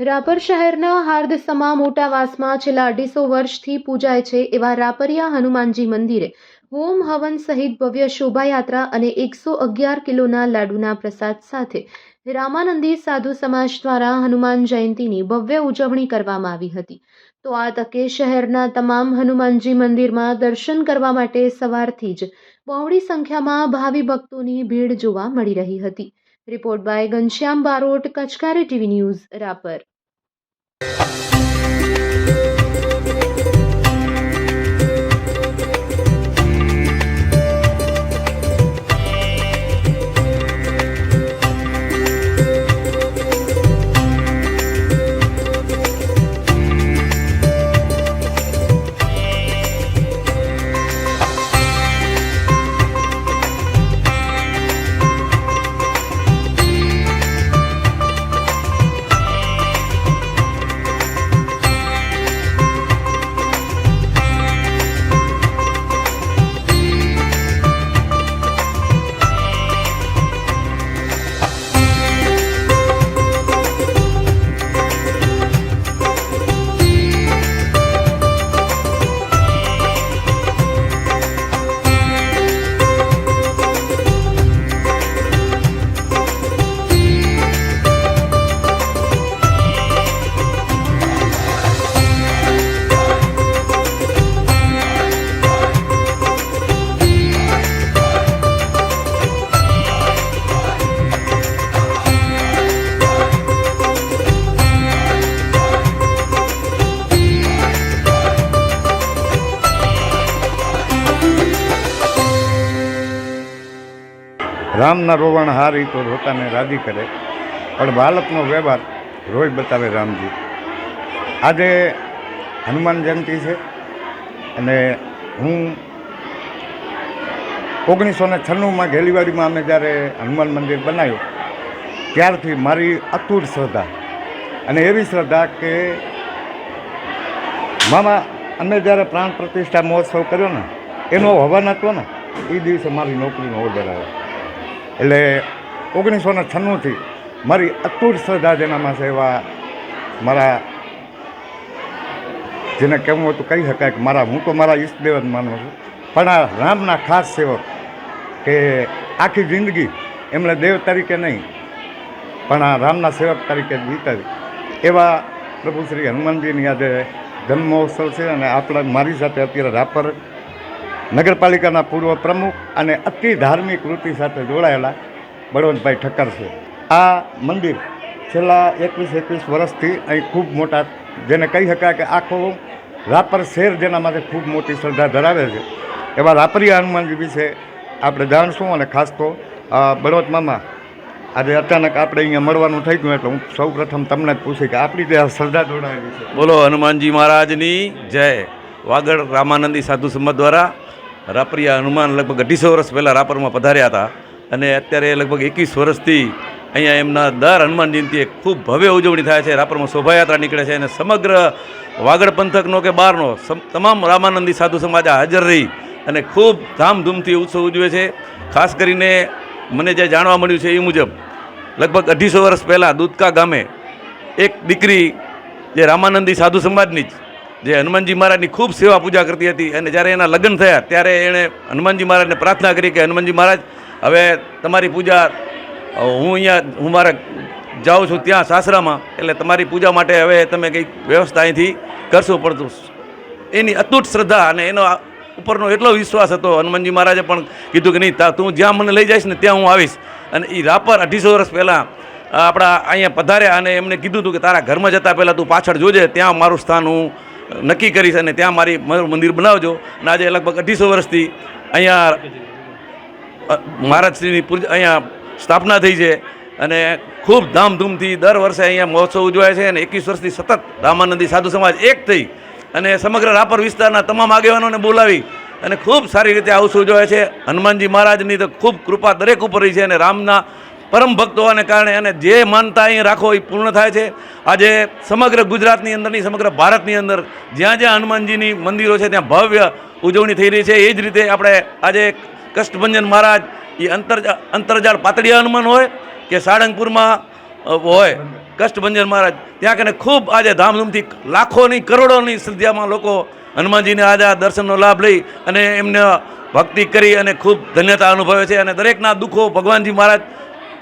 રાપર શહેરના હાર્દસમા મોટાવાસમાં છેલ્લા 250 વર્ષથી પૂજાય છે એવા રાપરિયા હનુમાનજી મંદિરે હોમ હવન સહિત ભવ્ય શોભાયાત્રા અને 111 કિલોના લાડુના પ્રસાદ સાથે રામાનંદી સાધુ સમાજ દ્વારા હનુમાન જયંતીની ભવ્ય ઉજવણી કરવામાં આવી હતી। તો આ તકે શહેરના તમામ હનુમાનજી મંદિરમાં દર્શન કરવા માટે સવારથી જ બહોળી સંખ્યામાં ભાવિ ભક્તોની ભીડ જોવા મળી રહી હતી। रिपोर्ट बाय घनश्याम बारोट, कचकारी टीवी न्यूज़, रापर। રામના રોવણ હારી તો રોતાને રાજી કરે, પણ બાળકનો વ્યવહાર રોય બતાવે રામજી। આજે હનુમાન જયંતિ છે અને હું 1996માં ઘેલીવાડીમાં અમે જ્યારે હનુમાન મંદિર બનાવ્યું ત્યારથી મારી અતૂટ શ્રદ્ધા અને એવી શ્રદ્ધા કે મામા અમે જ્યારે પ્રાણ પ્રતિષ્ઠા મહોત્સવ કર્યો ને એનો હવન હતો ને એ દિવસે મારી નોકરીનો ઓર્ડર આવ્યો। એટલે 1996થી મારી અતૂટ શ્રદ્ધા જેનામાં છે એવા મારા જેને કહેવું હતું કહી શકાય કે હું તો મારા ઈષ્ટદેવ જ માનું છું, પણ આ રામના ખાસ સેવક કે આખી જિંદગી એમણે દેવ તરીકે નહીં પણ આ રામના સેવક તરીકે જ વિતાવી એવા પ્રભુ શ્રી હનુમાનજીની આજે જન્મ મહોત્સવ છે। અને મારી સાથે અત્યારે રાપર નગરપાલિકાના પૂર્વ પ્રમુખ અને અતિ ધાર્મિક વૃત્તિ સાથે જોડાયેલા બળવંતભાઈ ઠક્કર છે। આ મંદિર છેલ્લા 21 વર્ષથી અહીં ખૂબ મોટા જેને કહી શકાય કે આખો રાપર શહેર જેના માટે ખૂબ મોટી શ્રદ્ધા ધરાવે છે એવા રાપરિયા હનુમાનજી વિશે આપણે જાણશું। અને ખાસ તો બળવંત મામા આજે અચાનક આપણે અહીંયા મળવાનું થઈ ગયું એટલે હું સૌ પ્રથમ તમને જ પૂછી કે આપણી જે શ્રદ્ધા જોડાયેલી છે। બોલો હનુમાનજી મહારાજની જય। વાગડ રામાનંદી સાધુ સમાજ દ્વારા રાપરિયા હનુમાન લગભગ 250 વર્ષ પહેલાં રાપરમાં પધાર્યા હતા અને અત્યારે લગભગ 21 વર્ષથી અહીંયા એમના દર હનુમાન જયંતિએ ખૂબ ભવ્ય ઉજવણી થાય છે। રાપરમાં શોભાયાત્રા નીકળે છે અને સમગ્ર વાગડ પંથકનો કે બહારનો તમામ રામાનંદી સાધુ સમાજ હાજર રહી અને ખૂબ ધામધૂમથી ઉત્સવ ઉજવે છે। ખાસ કરીને મને જે જાણવા મળ્યું છે એ મુજબ લગભગ 250 વર્ષ પહેલાં દૂધકા ગામે એક દીકરી જે રામાનંદી સાધુ સમાજની જ જે હનુમાનજી મહારાજની ખૂબ સેવા પૂજા કરતી હતી અને જ્યારે એના લગ્ન થયા ત્યારે એણે હનુમાનજી મહારાજને પ્રાર્થના કરી કે હનુમાનજી મહારાજ હવે તમારી પૂજા હું મારા જાઉં છું ત્યાં સાસરામાં, એટલે તમારી પૂજા માટે હવે તમે કંઈક વ્યવસ્થા અહીંથી કરશો પડતું। એની અતૂટ શ્રદ્ધા અને એનો ઉપરનો એટલો વિશ્વાસ હતો, હનુમાનજી મહારાજે પણ કીધું કે નહીં તું જ્યાં મને લઈ જઈશ ને ત્યાં હું આવીશ। અને એ રાપર 250 વર્ષ પહેલાં આપણા અહીંયા પધાર્યા અને એમને કીધું હતું કે તારા ઘરમાં જતાં પહેલાં તું પાછળ જોજે, ત્યાં મારું સ્થાન હું નક્કી કરીશ અને ત્યાં મારું મંદિર બનાવજો। અને આજે લગભગ 250 વર્ષથી અહીંયા મહારાજશ્રીની પૂજા અહીંયા સ્થાપના થઈ છે અને ખૂબ ધામધૂમથી દર વર્ષે અહીંયા મહોત્સવ ઉજવાય છે। અને 21 વર્ષથી સતત રામાનંદી સાધુ સમાજ એક થઈ અને સમગ્ર રાપર વિસ્તારના તમામ આગેવાનોને બોલાવી અને ખૂબ સારી રીતે આ ઉત્સવ ઉજવાય છે। હનુમાનજી મહારાજની તો ખૂબ કૃપા દરેક ઉપર રહી છે અને રામના પરમ ભક્ત હોવાને કારણે અને જે માનતા અહીં રાખો એ પૂર્ણ થાય છે। આજે સમગ્ર ગુજરાતની અંદરની સમગ્ર ભારતની અંદર જ્યાં જ્યાં હનુમાનજીની મંદિરો છે ત્યાં ભવ્ય ઉજવણી થઈ રહી છે। એ જ રીતે આપણે આજે કષ્ટભંજન મહારાજ એ અંતરજાળ પાતળિયા હનુમાન હોય કે સાળંગપુરમાં હોય કષ્ટભંજન મહારાજ ત્યાં કને ખૂબ આજે ધામધૂમથી લાખોની કરોડોની સંખ્યામાં લોકો હનુમાનજીને આજે આ દર્શનનો લાભ લઈ અને એમને ભક્તિ કરી અને ખૂબ ધન્યતા અનુભવે છે અને દરેકના દુઃખો ભગવાનજી મહારાજ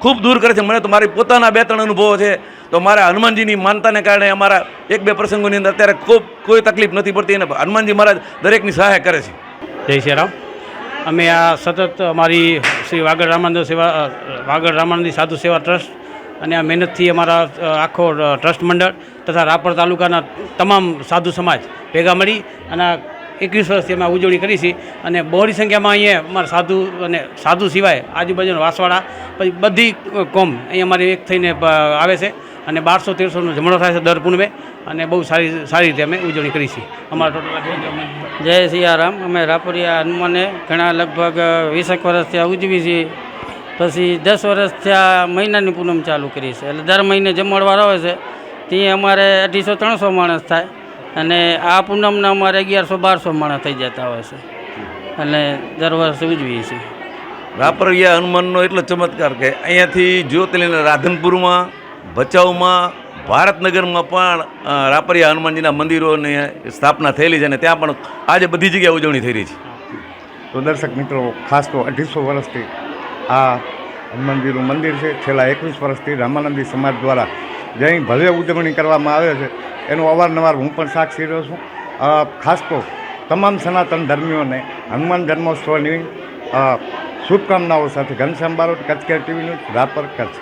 ખૂબ દૂર કરે છે. મને તો મારી પોતાના 2-3 અનુભવો છે. તો મારા હનુમાનજીની માનતાને કારણે અમારા 1-2 પ્રસંગોની અંદર અત્યારે ખૂબ કોઈ તકલીફ નથી પડતી અને હનુમાનજી મહારાજ દરેકની સહાય કરે છે. જય શ્રી રામ. અમે આ સતત અમારી શ્રી વાગડ રામાનંદી સાધુ સેવા ટ્રસ્ટ અને આ મહેનતથી અમારા આખો ટ્રસ્ટ મંડળ તથા રાપર તાલુકાના તમામ સાધુ સમાજ ભેગા મળી અને 21 વર્ષથી અમે ઉજવણી કરી છે અને બહોળી સંખ્યામાં અહીંયા અમારા સાધુ અને સાધુ સિવાય આજુબાજુના વાસવાડા પછી બધી કોમ અહીંયા અમારી એક થઈને આવે છે અને 1200-1300નો જમણો થાય છે દર પૂનમે અને બહુ સારી રીતે અમે ઉજવણી કરી છે. અમારા ટોટલ જય સિયારામ. અમે રાપરિયા હનુમાને ઘણા લગભગ 20 વર્ષથી આ ઉજવી છીએ. પછી 10 વર્ષથી આ મહિનાની પૂનમ ચાલુ કરી છે એટલે દર મહિને જમણવાર આવે છે ત્યાં અમારે 250-300 માણસ થાય અને આ પૂનમના અમારે 1100-1200 માણસ થઈ જતા હોય છે એટલે દર વર્ષે ઉજવીએ છીએ. રાપરિયા હનુમાનનો એટલો ચમત્કાર કે અહીંયાથી જ્યોતિર્લિંગ રાધનપુરમાં, ભચાઉમાં, ભારતનગરમાં પણ રાપરિયા હનુમાનજીના મંદિરોની સ્થાપના થયેલી છે અને ત્યાં પણ આજે બધી જગ્યાએ ઉજવણી થઈ રહી છે. તો દર્શક મિત્રો, ખાસ તો 250 વર્ષથી આ હનુમાનજીનું મંદિર છે. છેલ્લા 21 વર્ષથી રામાનંદી સમાજ દ્વારા જે અહીં ભવ્ય ઉજવણી કરવામાં આવે છે એનું અવારનવાર હું પણ સાક્ષી રહ્યો છું. ખાસ તો તમામ સનાતન ધર્મીઓને હનુમાન જન્મોત્સવની શુભકામનાઓ સાથે Ghanshyam Barot, Kutch care TV news, Rapar, Kutch.